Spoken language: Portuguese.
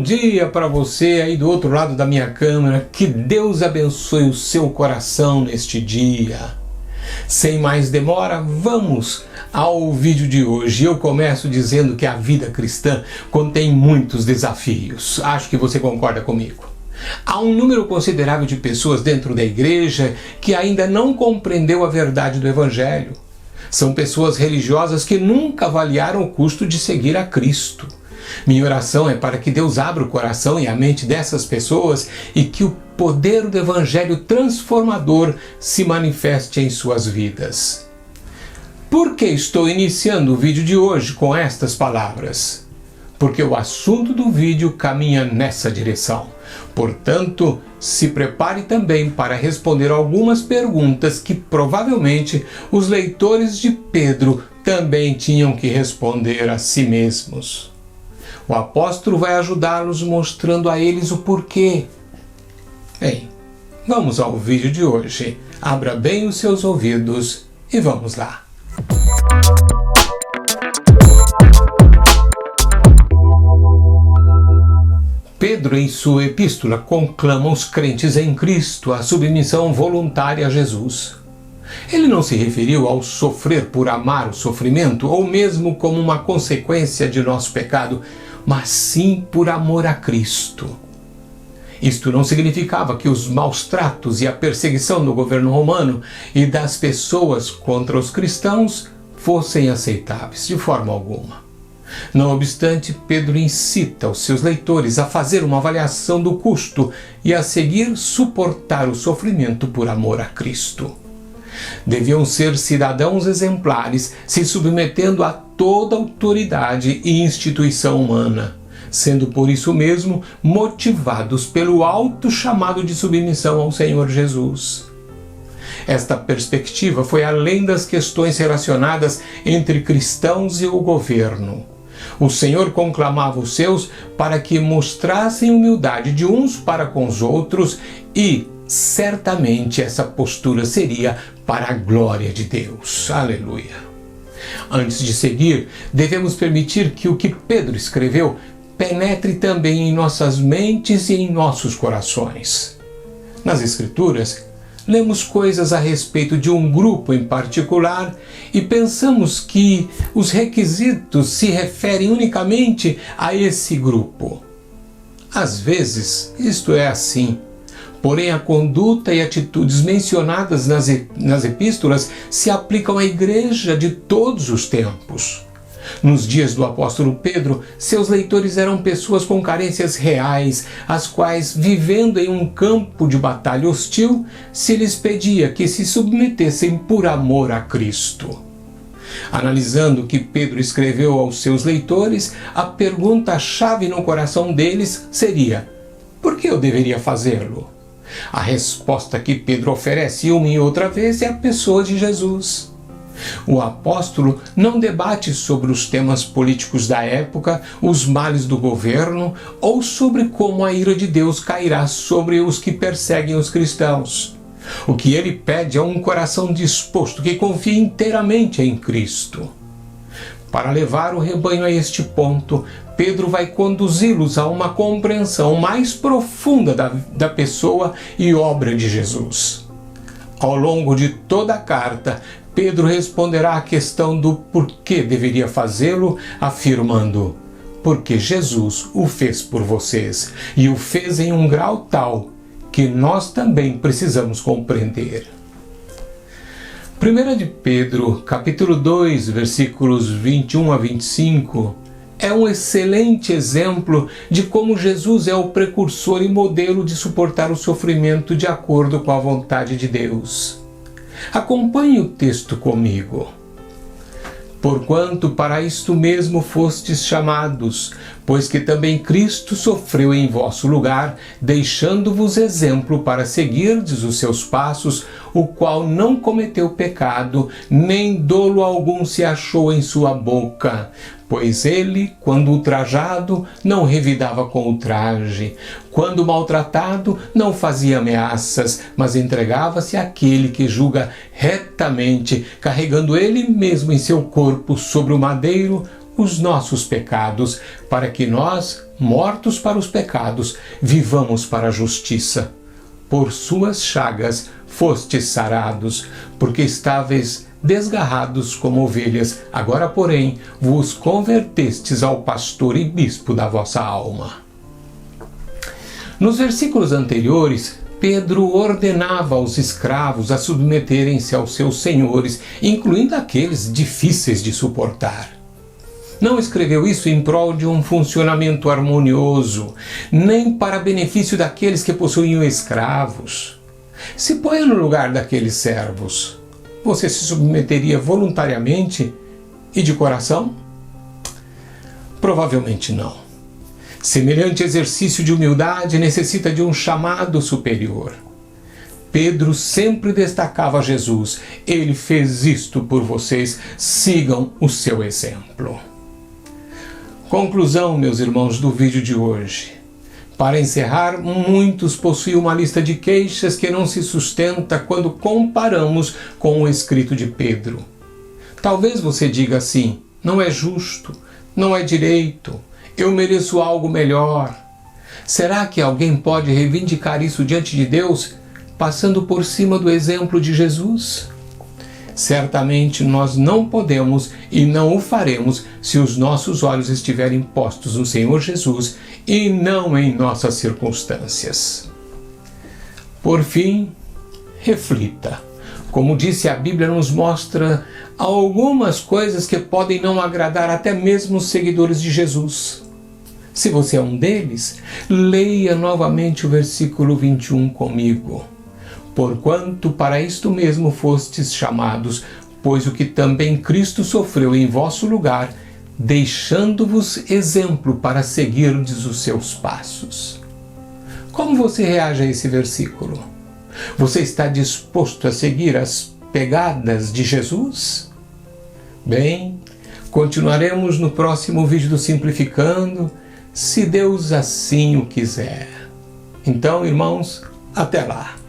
dia para você aí do outro lado da minha câmera. Que Deus abençoe o seu coração neste dia. Sem mais demora, vamos ao vídeo de hoje. Eu começo dizendo que a vida cristã contém muitos desafios. Acho que você concorda comigo. Há um número considerável de pessoas dentro da igreja que ainda não compreendeu a verdade do Evangelho. São pessoas religiosas que nunca avaliaram o custo de seguir a Cristo. Minha oração é para que Deus abra o coração e a mente dessas pessoas e que o poder do Evangelho transformador se manifeste em suas vidas. Por que estou iniciando o vídeo de hoje com estas palavras? Porque o assunto do vídeo caminha nessa direção. Portanto, se prepare também para responder algumas perguntas que provavelmente os leitores de Pedro também tinham que responder a si mesmos. O apóstolo vai ajudá-los mostrando a eles o porquê. Bem, vamos ao vídeo de hoje. Abra bem os seus ouvidos e vamos lá. Pedro, em sua epístola, conclama os crentes em Cristo à submissão voluntária a Jesus. Ele não se referiu ao sofrer por amar o sofrimento ou mesmo como uma consequência de nosso pecado, mas sim por amor a Cristo. Isto não significava que os maus tratos e a perseguição do governo romano e das pessoas contra os cristãos fossem aceitáveis, de forma alguma. Não obstante, Pedro incita os seus leitores a fazer uma avaliação do custo e a seguir suportar o sofrimento por amor a Cristo. Deviam ser cidadãos exemplares, se submetendo a toda autoridade e instituição humana, sendo por isso mesmo motivados pelo alto chamado de submissão ao Senhor Jesus. Esta perspectiva foi além das questões relacionadas entre cristãos e o governo. O Senhor conclamava os seus para que mostrassem humildade de uns para com os outros e, certamente, essa postura seria para a glória de Deus. Aleluia! Antes de seguir, devemos permitir que o que Pedro escreveu penetre também em nossas mentes e em nossos corações. Nas Escrituras, lemos coisas a respeito de um grupo em particular e pensamos que os requisitos se referem unicamente a esse grupo. Às vezes, isto é assim. Porém, a conduta e atitudes mencionadas nas epístolas se aplicam à igreja de todos os tempos. Nos dias do apóstolo Pedro, seus leitores eram pessoas com carências reais, as quais, vivendo em um campo de batalha hostil, se lhes pedia que se submetessem por amor a Cristo. Analisando o que Pedro escreveu aos seus leitores, a pergunta-chave no coração deles seria: por que eu deveria fazê-lo? A resposta que Pedro oferece uma e outra vez é a pessoa de Jesus. O apóstolo não debate sobre os temas políticos da época, os males do governo ou sobre como a ira de Deus cairá sobre os que perseguem os cristãos. O que ele pede é um coração disposto que confie inteiramente em Cristo. Para levar o rebanho a este ponto, Pedro vai conduzi-los a uma compreensão mais profunda da pessoa e obra de Jesus. Ao longo de toda a carta, Pedro responderá à questão do porquê deveria fazê-lo, afirmando: porque Jesus o fez por vocês, e o fez em um grau tal que nós também precisamos compreender. 1 de Pedro, capítulo 2, versículos 21 a 25, é um excelente exemplo de como Jesus é o precursor e modelo de suportar o sofrimento de acordo com a vontade de Deus. Acompanhe o texto comigo. Porquanto para isto mesmo fostes chamados, pois que também Cristo sofreu em vosso lugar, deixando-vos exemplo para seguirdes os seus passos, o qual não cometeu pecado, nem dolo algum se achou em sua boca. Pois ele, quando ultrajado, não revidava com ultraje. Quando maltratado, não fazia ameaças, mas entregava-se àquele que julga retamente, carregando ele mesmo em seu corpo sobre o madeiro os nossos pecados, para que nós, mortos para os pecados, vivamos para a justiça. Por suas chagas fostes sarados, porque estáveis desgarrados como ovelhas, agora, porém, vos convertestes ao pastor e bispo da vossa alma. Nos versículos anteriores, Pedro ordenava aos escravos a submeterem-se aos seus senhores, incluindo aqueles difíceis de suportar. Não escreveu isso em prol de um funcionamento harmonioso, nem para benefício daqueles que possuíam escravos. Se ponha no lugar daqueles servos. Você se submeteria voluntariamente e de coração? Provavelmente não. Semelhante exercício de humildade necessita de um chamado superior. Pedro sempre destacava Jesus. Ele fez isto por vocês. Sigam o seu exemplo. Conclusão, meus irmãos, do vídeo de hoje. Para encerrar, muitos possuem uma lista de queixas que não se sustenta quando comparamos com o escrito de Pedro. Talvez você diga assim: não é justo, não é direito, eu mereço algo melhor. Será que alguém pode reivindicar isso diante de Deus, passando por cima do exemplo de Jesus? Certamente nós não podemos e não o faremos se os nossos olhos estiverem postos no Senhor Jesus e não em nossas circunstâncias. Por fim, reflita. Como disse, a Bíblia nos mostra algumas coisas que podem não agradar até mesmo os seguidores de Jesus. Se você é um deles, leia novamente o versículo 21 comigo. Porquanto para isto mesmo fostes chamados, pois o que também Cristo sofreu em vosso lugar, deixando-vos exemplo para seguirdes os seus passos. Como você reage a esse versículo? Você está disposto a seguir as pegadas de Jesus? Bem, continuaremos no próximo vídeo do Simplificando, se Deus assim o quiser. Então, irmãos, até lá!